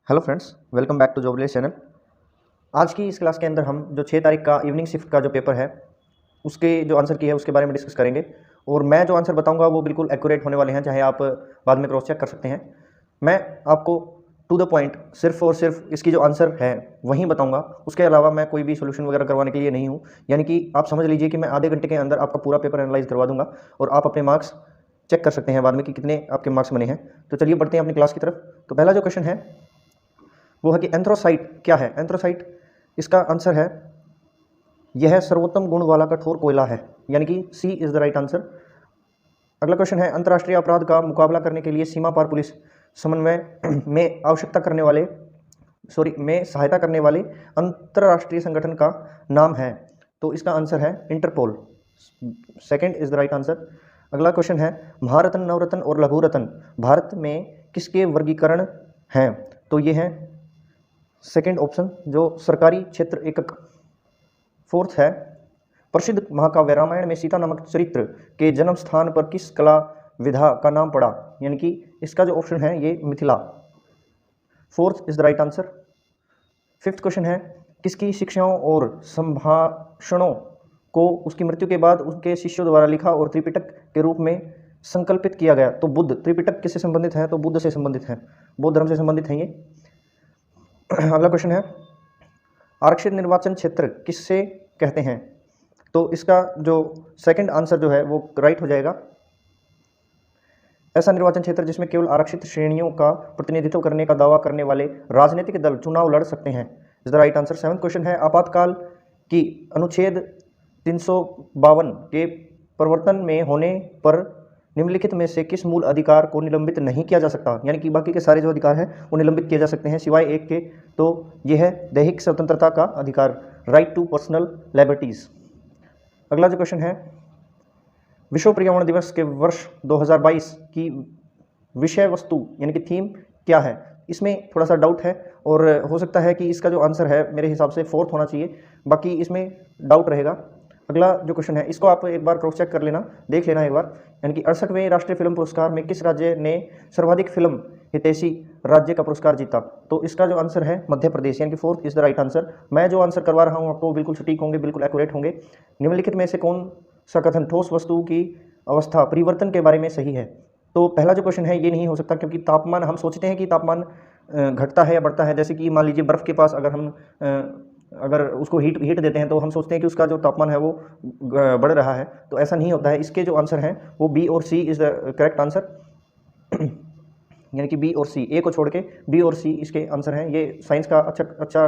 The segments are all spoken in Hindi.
Hello friends, welcome back to job related channel. आज की इस क्लास के अंदर हम जो 6 तारीख का इवनिंग शिफ्ट का जो पेपर है उसके जो आंसर की है उसके बारे में डिस्कस करेंगे। और मैं जो आंसर बताऊंगा वो बिल्कुल एक्यूरेट होने वाले हैं, चाहे आप बाद में क्रॉस चेक कर सकते हैं। मैं आपको टू द पॉइंट सिर्फ और सिर्फ इसकी जो आंसर है वहीं बताऊंगा, उसके अलावा मैं कोई भी सोल्यूशन वगैरह करवाने के लिए नहीं हूँ। यानी कि आप समझ लीजिए कि मैं आधे घंटे के अंदर आपका पूरा पेपर एनालाइज करवा दूंगा और आप अपने मार्क्स चेक कर सकते हैं बाद में कि कितने आपके मार्क्स बने हैं। तो चलिए बढ़ते हैं अपनी क्लास की तरफ। तो पहला जो क्वेश्चन है वो है कि एंथ्रोसाइट क्या है। एंथ्रोसाइट, इसका आंसर है यह सर्वोत्तम गुण वाला कठोर कोयला है, यानी कि सी इज द राइट आंसर। अगला क्वेश्चन है अंतर्राष्ट्रीय अपराध का मुकाबला करने के लिए सीमा पार पुलिस समन्वय में सहायता करने वाले अंतर्राष्ट्रीय संगठन का नाम है। तो इसका आंसर है Interpol. Second is the right answer. अगला क्वेश्चन है महारत्न, नवरत्न और लघु रत्न भारत में किसके वर्गीकरण हैं। तो ये है सेकंड ऑप्शन, जो सरकारी क्षेत्र एकक। फोर्थ है प्रसिद्ध महाकाव्य रामायण में सीता नामक चरित्र के जन्म स्थान पर किस कला विधा का नाम पड़ा, यानी कि इसका जो ऑप्शन है ये Mithila. Fourth is the right answer. Fifth question है किसकी शिक्षाओं और संभाषणों को उसकी मृत्यु के बाद उसके शिष्यों द्वारा लिखा और त्रिपिटक के रूप में संकल्पित किया गया। तो बुद्ध। त्रिपिटक किससे संबंधित है, तो बुद्ध से संबंधित है, बौद्ध धर्म से संबंधित है ये। अगला क्वेश्चन है आरक्षित निर्वाचन क्षेत्र किससे कहते हैं। तो इसका जो सेकंड आंसर जो है वो राइट हो जाएगा। ऐसा निर्वाचन क्षेत्र जिसमें केवल आरक्षित श्रेणियों का प्रतिनिधित्व करने का दावा करने वाले राजनीतिक दल चुनाव लड़ सकते हैं, is the right answer. Seventh question है आपातकाल की अनुच्छेद 352 के प्रवर्तन में होने पर निम्नलिखित में से किस मूल अधिकार को निलंबित नहीं किया जा सकता, यानी कि बाकी के सारे जो अधिकार हैं वो निलंबित किए जा सकते हैं सिवाय एक के। तो यह है दैहिक स्वतंत्रता का अधिकार, राइट टू पर्सनल लिबर्टीज। अगला जो क्वेश्चन है विश्व पर्यावरण दिवस के वर्ष 2022 की विषय वस्तु यानी कि थीम क्या है। इसमें थोड़ा सा डाउट है और हो सकता है कि इसका जो आंसर है मेरे हिसाब से फोर्थ होना चाहिए, बाकी इसमें डाउट रहेगा। अगला जो क्वेश्चन है इसको आप एक बार क्रॉस चेक कर लेना, देख लेना एक बार, यानी कि 68वें राष्ट्रीय फिल्म पुरस्कार में किस राज्य ने सर्वाधिक फिल्म हितैषी राज्य का पुरस्कार जीता। तो इसका जो आंसर है मध्य प्रदेश, यानी कि fourth is the right answer. मैं जो आंसर करवा रहा हूँ आपको बिल्कुल सटीक होंगे, बिल्कुल एक्यूरेट होंगे। निम्नलिखित में से कौन सा कथन ठोस वस्तु की अवस्था परिवर्तन के बारे में सही है। तो पहला जो क्वेश्चन है ये नहीं हो सकता, क्योंकि तापमान, हम सोचते हैं कि तापमान घटता है या बढ़ता है। जैसे कि मान लीजिए बर्फ़ के पास अगर हम अगर उसको हीट देते हैं तो हम सोचते हैं कि उसका जो तापमान है वो बढ़ रहा है, तो ऐसा नहीं होता है। इसके जो आंसर हैं वो बी और सी इज़ द करेक्ट आंसर, यानी कि बी और सी, ए को छोड़ के बी और सी इसके आंसर हैं। ये साइंस का अच्छा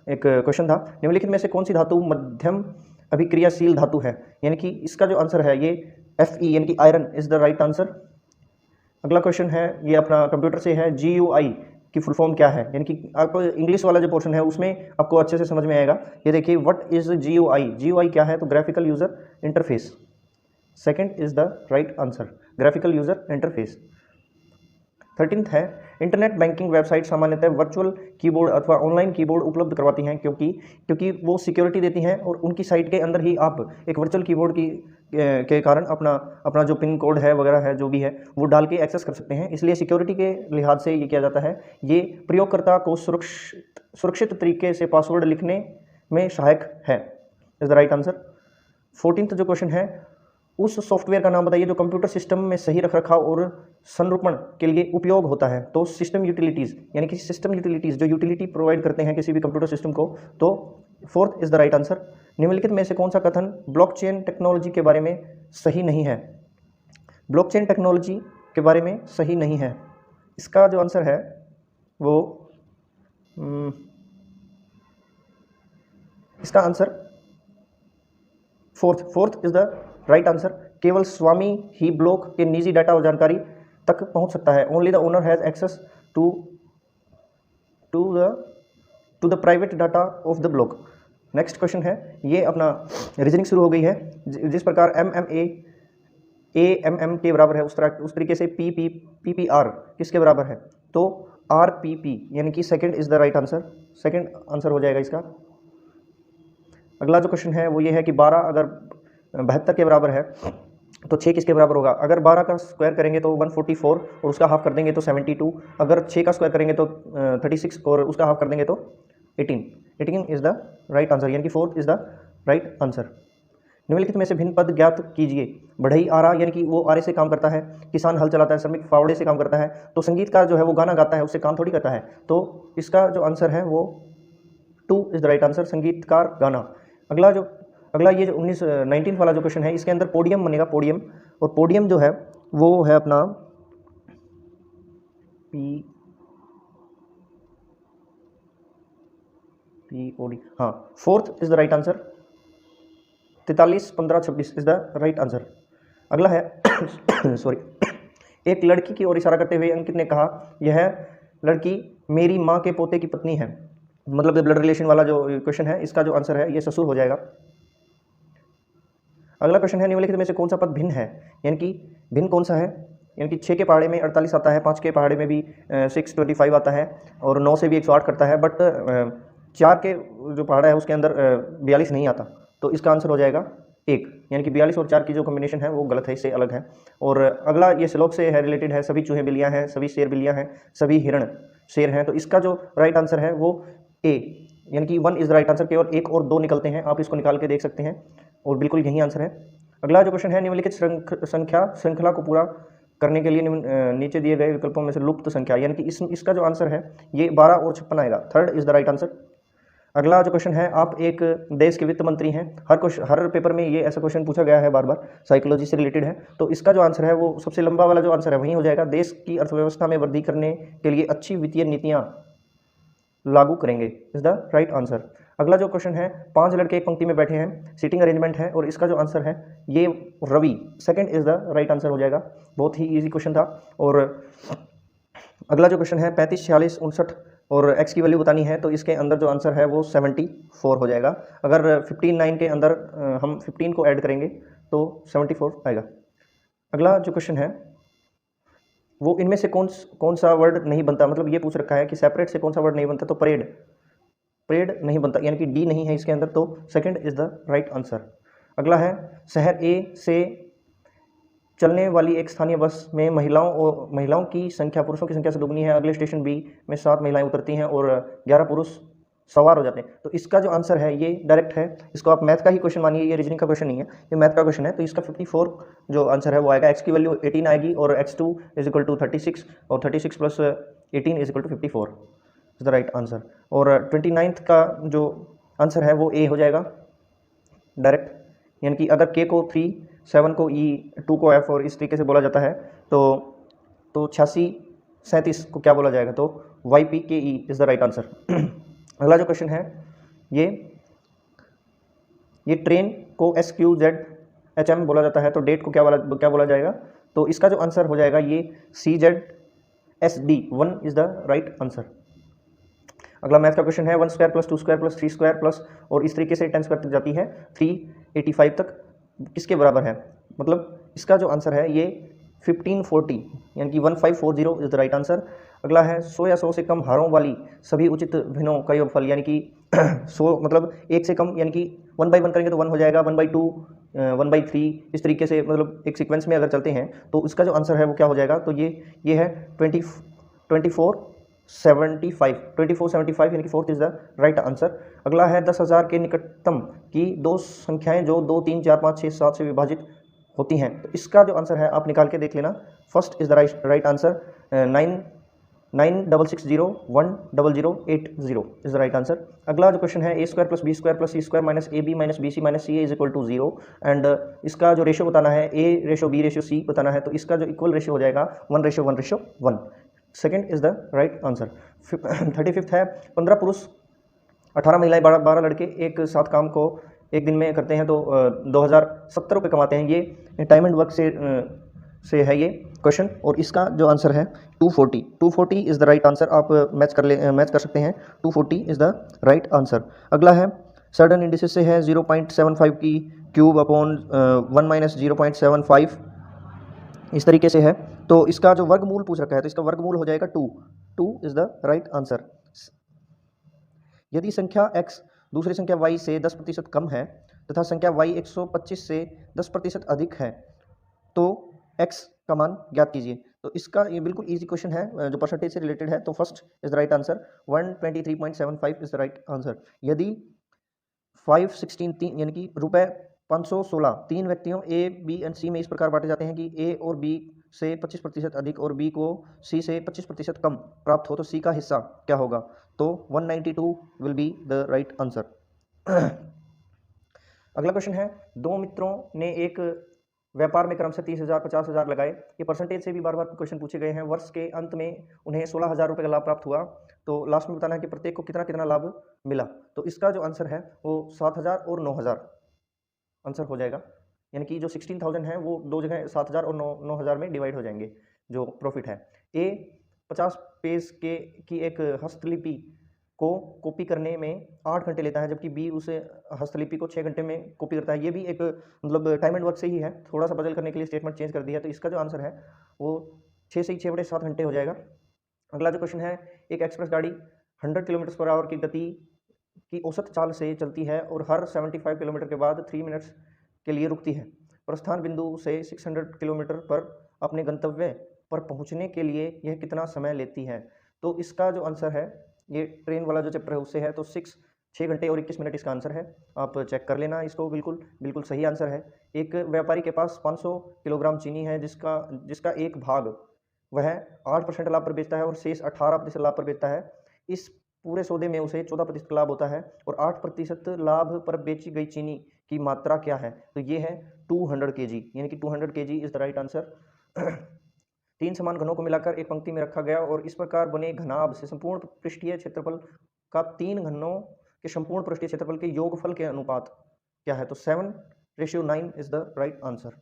एक क्वेश्चन था। निम्नलिखित में से कौन सी धातु मध्यम अभिक्रियाशील धातु है, यानी कि इसका जो आंसर है ये Fe यानी कि iron is the right answer. अगला क्वेश्चन है ये अपना कंप्यूटर से है, GUI की फुल फॉर्म क्या है, यानी कि आपको इंग्लिश वाला जो पोर्शन है उसमें आपको अच्छे से समझ में आएगा। ये देखिए व्हाट इज GUI, GUI क्या है, तो graphical user interface. Second is the right answer, graphical user interface. 13th है इंटरनेट बैंकिंग वेबसाइट सामान्यतः वर्चुअल कीबोर्ड अथवा ऑनलाइन कीबोर्ड उपलब्ध करवाती हैं, क्योंकि वो सिक्योरिटी देती हैं और उनकी साइट के अंदर ही आप एक वर्चुअल कीबोर्ड के कारण अपना जो पिन कोड है वगैरह है जो भी है वो डाल के एक्सेस कर सकते हैं। इसलिए सिक्योरिटी के लिहाज से ये किया जाता है। ये प्रयोगकर्ता को सुरक्षित तरीके से पासवर्ड लिखने में सहायक है, is the right answer. 14th जो क्वेश्चन है उस सॉफ्टवेयर का नाम बताइए जो कंप्यूटर सिस्टम में सही रखरखाव और संरूपण के लिए उपयोग होता है। तो सिस्टम यूटिलिटीज़, यानी कि सिस्टम यूटिलिटीज़ जो यूटिलिटी प्रोवाइड करते हैं किसी भी कंप्यूटर सिस्टम को, तो fourth is the right answer. निम्नलिखित में से कौन सा कथन ब्लॉकचेन टेक्नोलॉजी के बारे में सही नहीं है। ब्लॉकचेन टेक्नोलॉजी के बारे में सही नहीं है, इसका जो आंसर है वो इसका answer fourth is the right answer. केवल स्वामी ही ब्लॉक के निजी डाटा और जानकारी तक पहुंच सकता है। Only the owner has access to the private data of the block. Next question है ये अपना रीजनिंग शुरू हो गई है। जिस प्रकार MMA AMM के बराबर है उस तरीके से PPR किसके बराबर है, तो RPP, यानी कि second is the right answer. Second answer हो जाएगा इसका। अगला जो क्वेश्चन है वो ये है कि 12 अगर 72 के बराबर है तो 6 किसके बराबर होगा? अगर 12 का स्क्वायर करेंगे तो 144 और उसका हाफ कर देंगे तो 72। अगर 6 का स्क्वायर करेंगे तो 36 और उसका हाफ कर देंगे तो 18। 18 इज द राइट आंसर, यानी कि 4 इज द राइट आंसर। निम्नलिखित में से भिन्न पद ज्ञात कीजिए। बढ़ई आरा, यानी कि वो आरे से काम करता है। किसान हल चलाता है। श्रमिक फावड़े से काम करता है। तो संगीतकार जो है वो गाना गाता है, उससे काम थोड़ी करता है। तो इसका जो आंसर है वो 2 इज द राइट आंसर, संगीतकार गाना। अगला ये जो 19 वाला जो क्वेश्चन है, इसके अंदर पोडियम बनेगा, पोडियम। और पोडियम जो है वो है अपना POD, हाँ, 4th is the right answer. 43, 15, 26 is the right answer. अगला है सॉरी, एक लड़की की ओर इशारा करते हुए अंकित ने कहा, यह लड़की मेरी माँ के पोते की पत्नी है। मतलब ब्लड रिलेशन वाला जो क्वेश्चन है, इसका जो आंसर है ये ससुर हो जाएगा। अगला क्वेश्चन है, निम्नलिखित में से कौन सा पद भिन्न है? यानी कि भिन्न कौन सा है? यानी कि 6 के पहाड़े में 48 आता है, 5 के पहाड़े में भी 625 आता है, और 9 से भी 108 करता है, बट 4 के जो पहाड़ा है उसके अंदर 42 नहीं आता। तो इसका आंसर हो जाएगा 1, यानी कि 42 और 4 की जो कॉम्बिनेशन है वो गलत है, इससे अलग है। और अगला ये श्लोक से है, रिलेटेड है, सभी चूहे बिल्लियाँ हैं, सभी शेर बिल्लियाँ हैं, सभी हिरण शेर हैं। तो इसका जो राइट आंसर है वो A, यानी कि 1 इज द राइट आंसर। केवल 1 और 2 निकलते हैं, आप इसको निकाल के देख सकते हैं, और बिल्कुल यही आंसर है। अगला जो क्वेश्चन है, निम्नलिखित श्रृंखला को पूरा करने के लिए नीचे दिए गए विकल्पों में से लुप्त संख्या, यानी कि इसका जो आंसर है ये 12 और 56 आएगा। 3rd is the right answer. अगला जो क्वेश्चन है, आप एक देश के वित्त मंत्री हैं। हर पेपर में ये ऐसा क्वेश्चन पूछा गया है बार बार, साइकोलॉजी से रिलेटेड है। तो इसका जो आंसर है वो सबसे लंबा वाला जो आंसर है वही हो जाएगा, देश की अर्थव्यवस्था में वृद्धि करने के लिए अच्छी वित्तीय नीतियाँ लागू करेंगे, इज द राइट आंसर। अगला जो क्वेश्चन है, 5 लड़के एक पंक्ति में बैठे हैं, सीटिंग अरेंजमेंट है, और इसका जो आंसर है ये Ravi, 2nd is the right answer हो जाएगा। बहुत ही इजी क्वेश्चन था। और अगला जो क्वेश्चन है, 35, 46, 59 और x की वैल्यू बतानी है, तो इसके अंदर जो आंसर है वो 74 हो जाएगा। अगर 59 के अंदर हम 15 को ऐड करेंगे तो 74 आएगा। अगला जो क्वेश्चन है वो इनमें से कौन सा वर्ड नहीं बनता, मतलब ये पूछ रखा है कि सेपरेट से कौन सा वर्ड नहीं बनता, तो परेड नहीं बनता, यानी कि डी नहीं है इसके अंदर, तो 2nd is the right answer. अगला है, शहर A से चलने वाली एक स्थानीय बस में महिलाओं की संख्या पुरुषों की संख्या से दुगनी है। अगले स्टेशन B में 7 महिलाएं उतरती हैं और 11 पुरुष सवार हो जाते हैं। तो इसका जो आंसर है ये डायरेक्ट है, इसको आप मैथ का ही क्वेश्चन मानिए, ये रीजनिंग का क्वेश्चन नहीं है, ये मैथ का क्वेश्चन है। तो इसका 54 जो आंसर है वो आएगा। x की वैल्यू 18 आएगी, और x2 इज इक्वल टू 36, और 36 plus 18 is equal to 54 is the right answer. और 29th का जो आंसर है वो A हो जाएगा डायरेक्ट, यानी कि अगर k को 3, 7 को E, 2 को F और इस तरीके से बोला जाता है तो 86, 37 को क्या बोला जाएगा, तो YPKE is the right answer. अगला जो क्वेश्चन है, ये ट्रेन को SQZHM बोला जाता है, तो डेट को क्या बोला जाएगा, तो इसका जो आंसर हो जाएगा ये CZSD, 1 is the right answer. अगला मैथ का क्वेश्चन है, 1 square plus 2 square plus 3 square plus, और इस तरीके से 10 स्क्वायर तक जाती है, 385 तक किसके बराबर है, मतलब इसका जो आंसर है ये 1540, यानी कि 1540 इज द राइट आंसर। अगला है, 100 या 100 से कम हारों वाली सभी उचित भिन्नों का योगफल, यानी कि 100 मतलब 1 से कम, यानी कि 1 बाई 1 करेंगे तो 1 हो जाएगा, 1/2, 1/3, इस तरीके से, मतलब एक सीक्वेंस में अगर चलते हैं तो इसका जो आंसर है वो क्या हो जाएगा, तो ये है 2475, यानी कि 4th is the right answer. अगला है, 10,000 के निकटतम की 2 संख्याएं जो 2, 3, 4, 5, 6, 7 से विभाजित होती हैं, तो इसका जो आंसर है आप निकाल के देख लेना। 1st is the right answer, 9,661,00,80 is the right answer. अगला जो क्वेश्चन है, A² plus B² plus C² minus AB minus BC minus CA is equal to 0, and इसका जो रेशियो बताना है, A/B/C बताना है, तो इसका जो इक्वल रेशियो हो जाएगा 1:1:1। 2nd is the right answer. 35th है, 15 पुरुष 18 महिलाएं 12 लड़के एक साथ काम को एक दिन में करते हैं, तो 2070 रुपये कमाते हैं। ये टाइम एंड वर्क से है ये क्वेश्चन, और इसका जो आंसर है 240 इज द राइट आंसर। आप मैच कर सकते हैं, 240 इज द राइट आंसर। अगला है, सडन इंडिसेस से है 0.75 की क्यूब अपॉन 1 माइनस 0.75, इस तरीके से है, तो इसका जो वर्गमूल पूछ रखा है, तो इसका वर्गमूल हो जाएगा 2 इज द राइट आंसर। यदि संख्या x दूसरी संख्या y से 10% कम है तथा संख्या y 125 से 10% अधिक है, तो x का मान ज्ञात कीजिए। तो इसका ये बिल्कुल इजी क्वेश्चन है जो परसेंटेज से रिलेटेड है। तो first is the right answer 123.75 is the right answer. यदि 516 तीन यानी कि रुपए 516 तीन व्यक्तियों ए बी एंड सी में इस प्रकार बांटे जाते हैं कि ए और बी से 25% अधिक और बी को सी से 25% कम प्राप्त हो तो सी का हिस्सा क्या होगा। तो 192 will be the right answer. अगला क्वेश्चन है, दो मित्रों ने एक व्यापार में क्रमशः 30,000 50,000 लगाए। ये परसेंटेज से भी बार बार क्वेश्चन पूछे गए हैं। वर्ष के अंत में उन्हें 16,000 रुपये का लाभ प्राप्त हुआ। तो लास्ट में बताना है कि प्रत्येक को कितना कितना लाभ मिला। तो इसका जो आंसर है वो 7,000 और 9,000 आंसर हो जाएगा। यानी कि जो 16,000 है वो दो जगह 7,000 और 9,000 में डिवाइड हो जाएंगे जो प्रॉफिट है। ए 50 पेज की एक हस्तलिपि को कॉपी करने में 8 घंटे लेता है, जबकि बी उसे हस्तलिपि को 6 घंटे में कॉपी करता है। ये भी एक मतलब टाइम एंड वर्क से ही है, थोड़ा सा बदल करने के लिए स्टेटमेंट चेंज कर दिया है। तो इसका जो आंसर है वो 6 से ही 6/7 घंटे हो जाएगा। अगला जो क्वेश्चन है, एक एक्सप्रेस गाड़ी 100 किलोमीटर पर आवर की गति की औसत चाल से चलती है और हर 75 किलोमीटर के बाद 3 मिनट्स के लिए रुकती है। प्रस्थान बिंदु से 600 किलोमीटर पर अपने गंतव्य पर पहुंचने के लिए यह कितना समय लेती है। तो इसका जो आंसर है, ये ट्रेन वाला जो चैप्टर है उससे है, तो 6 घंटे और 21 मिनट इसका आंसर है। आप चेक कर लेना इसको, बिल्कुल बिल्कुल सही आंसर है। एक व्यापारी के पास 500 किलोग्राम चीनी है जिसका एक भाग वह 8% लाभ पर बेचता है और शेष 18% लाभ पर बेचता है। इस पूरे सौदे में उसे 14% लाभ होता है और 8% लाभ पर बेची गई चीनी की मात्रा क्या है। तो ये है 200 kg, यानी कि 200 kg is the right answer. तीन समान घनों को मिलाकर एक पंक्ति में रखा गया और इस प्रकार बने घनाभ से संपूर्ण पृष्ठीय क्षेत्रफल का तीन घनों के संपूर्ण पृष्ठीय क्षेत्रफल के योगफल के अनुपात क्या है। तो 7:9 इज द राइट आंसर।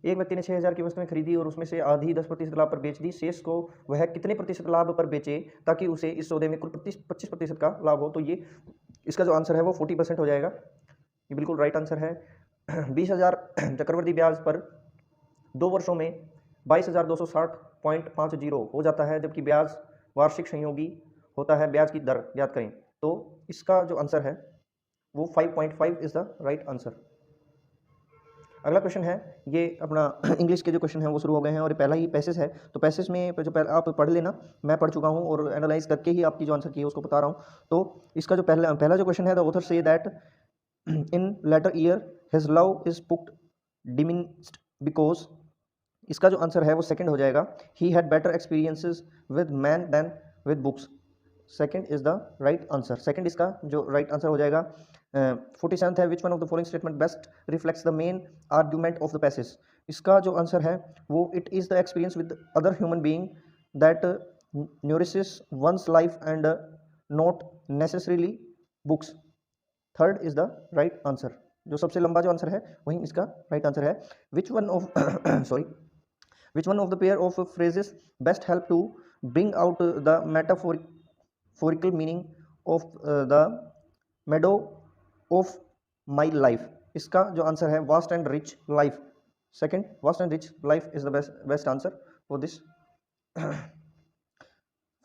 एक व्यक्ति ने 6,000 की वस्तुएं खरीदी और उसमें से आधी 10% लाभ पर बेच दी। शेष को वह कितने प्रतिशत लाभ पर बेचे ताकि उसे इस सौदे में कुल 25% का लाभ हो। तो ये इसका जो आंसर है वो 40% हो जाएगा। ये बिल्कुल राइट आंसर है। 20,000 चक्रवृद्धि ब्याज पर 2 वर्षों में 22,260.50 हो जाता है, जबकि ब्याज वार्षिक संयोगी होता है। ब्याज की दर याद करें। तो इसका जो आंसर है वो 5.5 इज द राइट आंसर। अगला क्वेश्चन है, ये अपना इंग्लिश के जो क्वेश्चन है वो शुरू हो गए हैं और ये पहला ही पैसेज है। तो पैसेज में जो आप पढ़ लेना, मैं पढ़ चुका हूँ और एनालाइज करके ही आपकी जो आंसर की है उसको बता रहा हूँ। तो इसका जो पहला जो क्वेश्चन है, the author says that in later year his love is put diminished because, इसका जो आंसर है वो सेकंड हो जाएगा। He had better experiences with man than with books. Second is the right answer. Second इसका जो राइट आंसर हो जाएगा। 47 है, which one of the following statement best reflects the main argument of the passage. इसका जो आंसर है वो it is the experience with other human being that nourishes one's life and not necessarily books. Third is the right answer. जो सबसे लंबा जो आंसर है वही इसका राइट आंसर है। Which one of sorry which one of the pair of phrases best help to bring out the metaphorical meaning of the meadow of my life। इसका जो आंसर है vast and rich life। Second, vast and rich life is the best answer for this।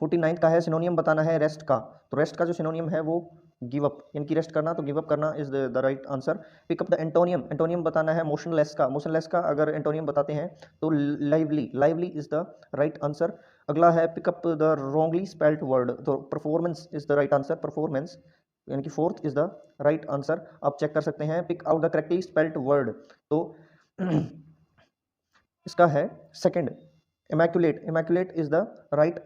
49 का है, सिनोनियम बताना है रेस्ट का। तो रेस्ट का जो सिनोनियम है वो गिव अप, यानी कि रेस्ट करना, तो गिव अप करना is the right answer. Pick up the antonym, antonym बताना है मोशनलेस का। मोशनलेस का अगर एंटोनियम बताते हैं तो lively, lively is the right answer. अगला है pick up the wrongly spelled word, तो performance is the right answer. Performance यानी कि fourth is the right answer. आप चेक कर सकते हैं pick out the correctly spelled word, तो इसका है second, immaculate, immaculate is the right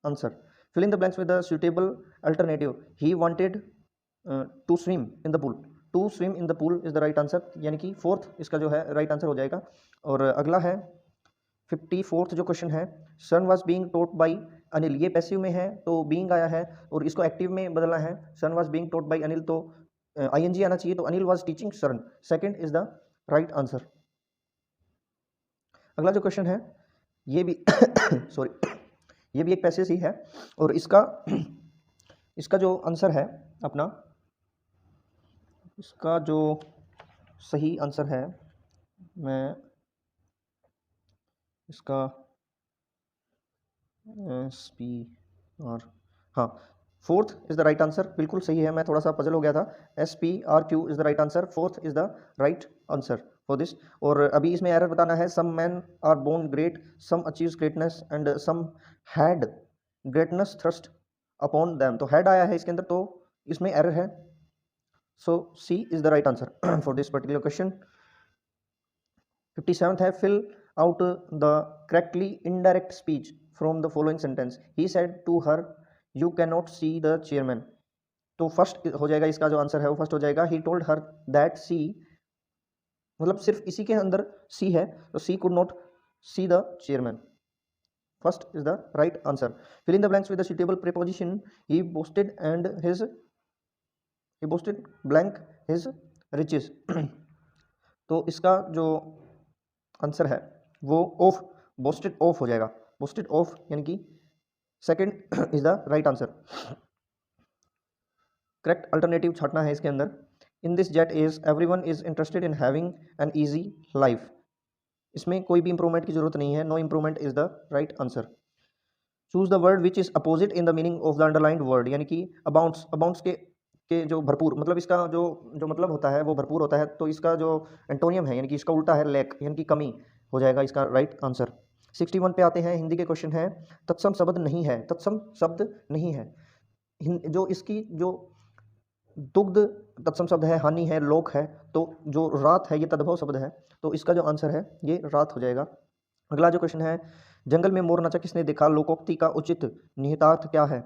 answer. fill in the blanks with a suitable alternative। he wanted to swim in the pool। to swim in the pool is the right answer, यानी कि फोर्थ इसका जो है राइट आंसर हो जाएगा। और अगला है 54th जो क्वेश्चन है, son was being taught by Anil. ये पैसिव में है तो बीइंग आया है और इसको एक्टिव में बदलना है। Son was being taught by Anil, तो आईएनजी आना चाहिए, तो Anil was teaching Saran. Second is the right answer. अगला जो क्वेश्चन है ये भी सॉरी ये भी एक पैसेज ही है और इसका जो आंसर है अपना, इसका जो सही आंसर है, मैं इसका SP और हाँ fourth is the right answer, बिल्कुल सही है, मैं थोड़ा सा पजल हो गया था। SPRQ is the right answer, fourth is the right answer for this. और अभी इसमें एरर बताना है, some man are born great, some achieves greatness and some had greatness thrust upon them. तो हैड आया है इसके अंदर, तो इसमें एरर है। So C is the right answer for this particular question. 57th है, fill out the correctly indirect speech from the following sentence. He said to her you can not see the chairman. तो फर्स्ट हो जाएगा, इसका जो आंसर है वो फर्स्ट हो जाएगा। ही टोल्ड हर दैट सी, मतलब सिर्फ इसी के अंदर सी है, तो she could not see the chairman. First is the right answer. Fill in the blanks with the suitable preposition. He boasted and his, he boasted blank his riches. तो इसका जो आंसर है वो ऑफ, बोस्टेड ऑफ हो जाएगा। बोस्टेड ऑफ यानी कि second is the right answer. Correct alternative छाटना है इसके अंदर। In this jet age everyone is interested in having an easy life. इसमें कोई भी इंप्रूवमेंट की जरूरत नहीं है, no improvement is the right answer. Choose the word which is opposite in the meaning of the underlined word, यानी कि अबाउंट्स, अबाउंट्स के जो भरपूर, मतलब इसका जो जो मतलब होता है वो भरपूर होता है, तो इसका जो एंटोनियम है यानी कि इसका उल्टा है लैक, यानी कि कमी हो जाएगा इसका राइट आंसर। 61 पे आते हैं, हिंदी के क्वेश्चन है। तत्सम शब्द नहीं है, तत्सम शब्द नहीं है। जो इसकी जो दुग्ध तत्सम शब्द है, हानि है, लोक है, तो जो रात है ये तद्भव शब्द है, तो इसका जो आंसर है ये रात हो जाएगा। अगला जो क्वेश्चन है, जंगल में मोर नाचा किसने देखा, लोकोक्ति का उचित निहितार्थ क्या है।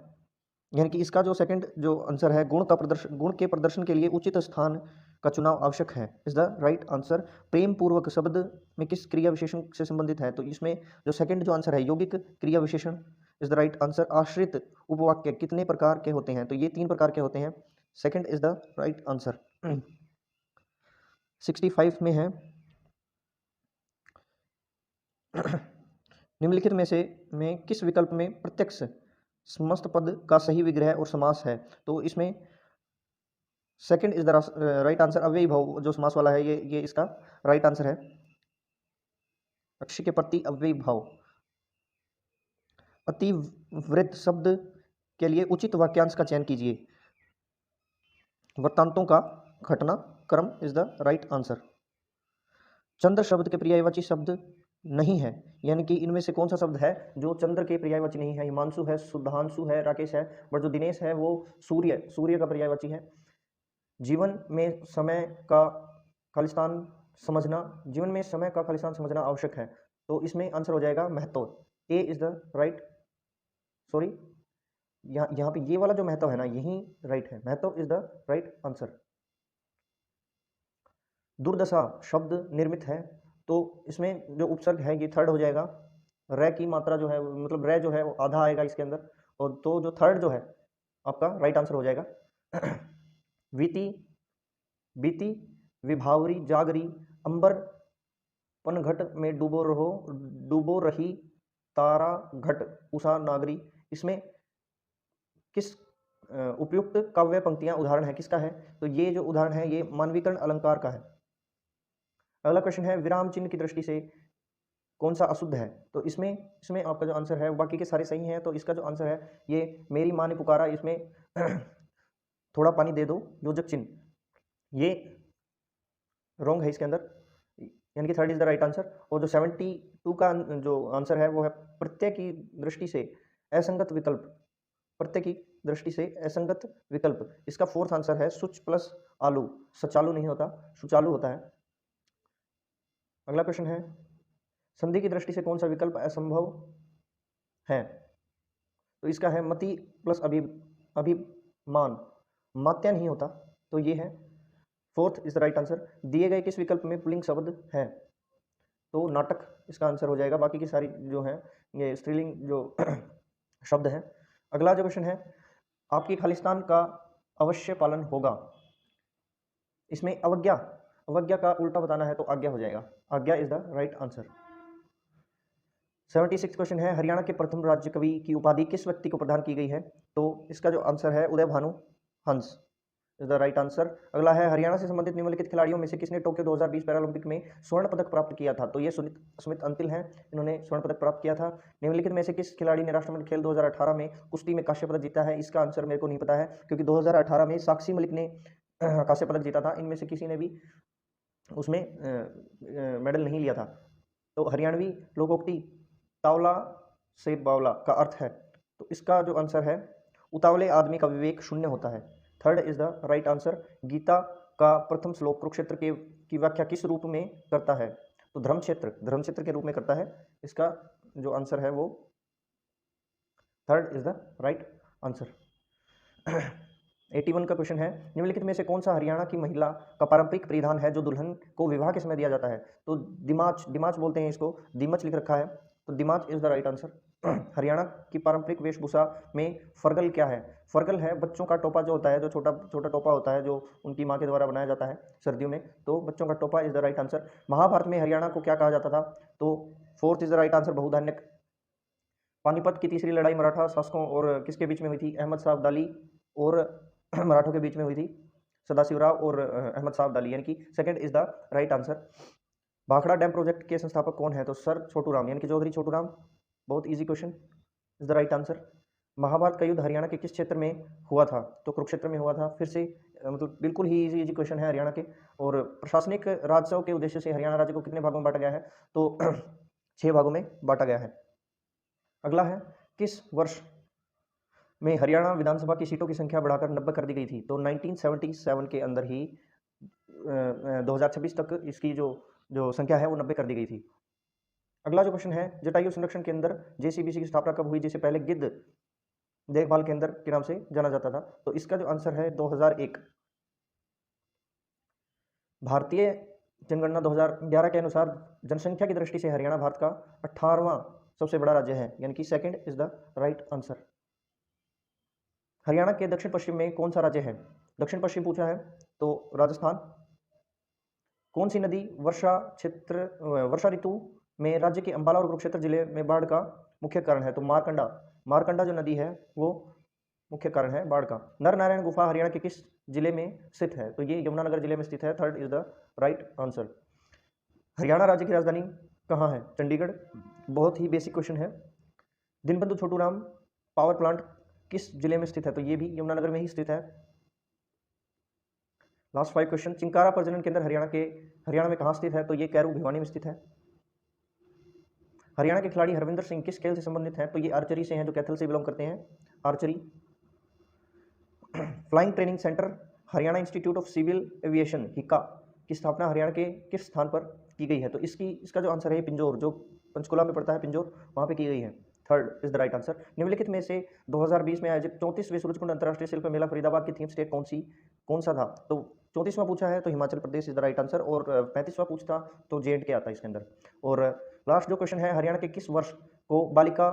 यानी कि इसका जो सेकंड जो आंसर है, गुण का प्रदर्शन, गुण के प्रदर्शन के लिए उचित स्थान का चुनाव आवश्यक है, इज द राइट आंसर। प्रेम पूर्वक शब्द में किस क्रिया विशेषण से संबंधित है, तो इसमें जो सेकंड जो आंसर है, यौगिक क्रिया विशेषण इज द राइट आंसर। आश्रित उपवाक्य कितने प्रकार के होते हैं, तो ये 3 प्रकार के होते हैं, second is the right answer. 65 में है, निम्नलिखित में से में किस विकल्प में प्रत्यक्ष समस्त पद का सही विग्रह और समास है, तो इसमें second is the right answer. अव्ययी भाव जो समास वाला है ये इसका राइट आंसर है। पक्षी के प्रति अव्ययी भाव। अतिवृत्त शब्द के लिए उचित वाक्यांश का चयन कीजिए। वृत्तांतों का घटनाक्रम इज द राइट आंसर। चंद्र शब्द के पर्यायवाची शब्द नहीं है, यानी कि इनमें से कौन सा शब्द है जो चंद्र के पर्यायवाची नहीं है। हिमांशु है, सुधांशु है, राकेश है, बट जो दिनेश है वो सूर्य, सूर्य का पर्यायवाची है। जीवन में समय का खालिस्तान समझना, जीवन में समय का खालिस्तान समझना आवश्यक है, तो इसमें आंसर हो जाएगा महत्व। ए इज द राइट, सॉरी यहाँ पे ये वाला जो महत्व है ना, यही राइट है, महत्व इज द राइट आंसर। दुर्दशा शब्द निर्मित है, तो इसमें जो उपसर्ग है ये थर्ड हो जाएगा। रे की मात्रा जो है, मतलब रे जो है वो आधा आएगा इसके अंदर, और तो जो थर्ड जो है आपका राइट आंसर हो जाएगा। वीति, बीती, विभावरी, जागरी, अंबर पनघट में डूबो रहो, डूबो रही तारा घट, उषा नागरी। इसमें किस उपयुक्त काव्य पंक्तियां उदाहरण है, किसका है, तो ये जो उदाहरण है ये मानवीकरण अलंकार का है। अगला क्वेश्चन है, विराम चिन्ह की दृष्टि से कौन सा अशुद्ध है, तो इसमें इसमें आपका जो आंसर है, बाकी के सारे सही हैं, तो इसका जो आंसर है ये मेरी माँ ने पुकारा, इसमें थोड़ा पानी दे दो, योजक चिन्ह, ये रॉन्ग है इसके अंदर, यानी कि third is the right answer. और जो 72 का जो आंसर है वो है प्रत्यय की दृष्टि से असंगत विकल्प, प्रत्यय की दृष्टि से असंगत विकल्प, इसका फोर्थ आंसर है सुच प्लस आलू, सचालू नहीं होता, सुचालू होता है। अगला क्वेश्चन है, संधि की दृष्टि से कौन सा विकल्प असंभव है, तो इसका है मति प्लस अभिमान, मात्या नहीं होता, तो ये है fourth is the right answer. दिए गए किस विकल्प में पुल्लिंग शब्द है, तो नाटक इसका आंसर हो जाएगा, बाकी की सारी जो है ये स्त्रीलिंग जो शब्द है। अगला जो क्वेश्चन है, आपकी खालिस्तान का अवश्य पालन होगा, इसमें अवज्ञा, अवज्ञा का उल्टा बताना है तो आज्ञा हो जाएगा, आज्ञा is the right answer. 76 question है, हरियाणा के प्रथम राज्य कवि की उपाधि किस व्यक्ति को प्रदान की गई है, तो इसका जो आंसर है उदय भानु हंस। Is the right answer. अगला है हरियाणा से संबंधित निम्नलिखित खिलाड़ियों में से किसने टोक्यो 2020 पैरालंपिक में स्वर्ण पदक प्राप्त किया था? तो ये सुमित अंतिल हैं, इन्होंने स्वर्ण पदक प्राप्त किया था। निम्नलिखित में से किस खिलाड़ी ने राष्ट्रमंडल खेल 2018 में कुश्ती में कांस्य पदक जीता है? इसका आंसर मेरे को नहीं पता है, क्योंकि 2018 में साक्षी मलिक ने कांस्य पदक जीता था, इनमें से किसी ने भी उसमें मेडल नहीं लिया था। तो हरियाणवी लोकोक्ति तावला से बावला का अर्थ है, तो इसका जो आंसर है, उतावले आदमी का विवेक शून्य होता है। Third is the right answer. Gita का प्रथम श्लोक कुरुक्षेत्र की व्याख्या किस रूप में करता है? तो धर्मक्षेत्र के रूप में करता है। इसका जो आंसर है वो third is the right answer. 81 का क्वेश्चन है, निम्नलिखित में से कौन सा हरियाणा की महिला का पारंपरिक परिधान है जो दुल्हन को विवाह के समय दिया जाता है? तो दिमाच बोलते हैं इसको, दिमच लिख रखा है, तो दिमाच is the right answer. Haryana की पारंपरिक वेशभूषा में फरगल क्या है? फरगल है बच्चों का टोपा जो होता है, जो छोटा छोटा टोपा होता है, जो उनकी माँ के द्वारा बनाया जाता है सर्दियों में, तो बच्चों का टोपा is the right answer. Mahabharata में हरियाणा को क्या कहा जाता था? तो fourth is the right answer, Bahudhanyak. Panipat की तीसरी लड़ाई मराठा शासकों और किसके बीच में हुई थी? अहमद शाह अब्दाली और मराठों के बीच में हुई थी, सदाशिवराव और अहमद शाह अब्दाली, यानी कि second is the right answer. Bhakra dam project के संस्थापक कौन है? तो सर छोटूराम, यानी कि चौधरी छोटूराम। बहुत easy question, is the right answer. Mahabharata का युद्ध हरियाणा के किस क्षेत्र में हुआ था? तो कुरुक्षेत्र में हुआ था। फिर से मतलब बिल्कुल ही इजी क्वेश्चन है हरियाणा के। और प्रशासनिक राजस्व के उद्देश्य से हरियाणा राज्य को कितने भागों में बांटा गया है? तो 6 भागों में बांटा गया है। अगला है, किस वर्ष में हरियाणा विधानसभा की सीटों की संख्या बढ़ाकर 90 कर दी गई थी? तो 1977 के अंदर ही 2026 तक इसकी जो संख्या है वो 90 कर दी गई थी। अगला जो क्वेश्चन है, जटायु संरक्षण केंद्र जेसीबीसी की स्थापना कब हुई, जिसे पहले गिद्ध देखभाल केंद्र के नाम से जाना जाता था? तो इसका जो आंसर है 2001। भारतीय जनगणना 2011 के अनुसार जनसंख्या की दृष्टि से हरियाणा भारत का 18वां सबसे बड़ा राज्य है, यानी कि second is the right answer. Haryana के दक्षिण पश्चिम में कौन सा राज्य है? दक्षिण पश्चिम पूछा है, तो राजस्थान। कौन सी नदी वर्षा ऋतु में राज्य के अंबाला और कुरुक्षेत्र जिले में बाढ़ का मुख्य कारण है? तो मारकंडा जो नदी है वो मुख्य कारण है बाढ़ का। नर नारायण गुफा हरियाणा के किस जिले में स्थित है? तो ये यमुनानगर जिले में स्थित है। Third is the right answer. Haryana राज्य की राजधानी कहाँ है? चंडीगढ़। बहुत ही बेसिक क्वेश्चन है। दीनबंधु छोटूराम पावर प्लांट किस जिले में स्थित है? तो ये भी यमुनानगर में ही स्थित है। लास्ट 5 क्वेश्चन, चिंकारा प्रजनन केंद्र हरियाणा में कहाँ स्थित है? तो ये कैरू भिवानी में स्थित है। हरियाणा के खिलाड़ी हरविंदर सिंह किस खेल से संबंधित हैं? तो ये आर्चरी से हैं, जो कैथल से बिलोंग करते हैं, archery. Flying training centre Haryana institute of civil aviation हिक्का की स्थापना हरियाणा के किस स्थान पर की गई है? तो इसका जो आंसर है पिंजौर, जो पंचकुला में पड़ता है पिंजौर, वहाँ पे की गई है। Third is the right answer. निम्नलिखित में से 2020 में आयोजित 34वें सूरजकुंड अंतर्राष्ट्रीय शिल्प मेला फरीदाबाद की थीम स्टेट कौन सा था? तो 34वां पूछा है तो Himachal Pradesh is the right answer, और 35वां पूछता तो J&K आता है इसके अंदर। और लास्ट जो क्वेश्चन है, हरियाणा के किस वर्ष को बालिका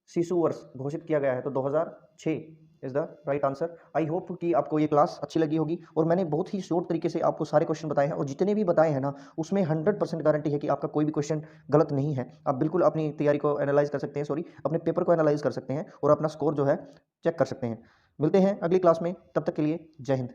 शिशु वर्ष घोषित किया गया है? तो 2006 is the right answer. I hope कि आपको ये क्लास अच्छी लगी होगी, और मैंने बहुत ही शॉर्ट तरीके से आपको सारे क्वेश्चन बताए हैं, और जितने भी बताए हैं ना, उसमें 100% गारंटी है कि आपका कोई भी क्वेश्चन गलत नहीं है। आप बिल्कुल अपनी तैयारी को एनालाइज कर सकते हैं, अपने पेपर को एनालाइज कर सकते हैं, और अपना स्कोर जो है चेक कर सकते हैं। मिलते हैं अगली क्लास में, तब तक के लिए जय हिंद।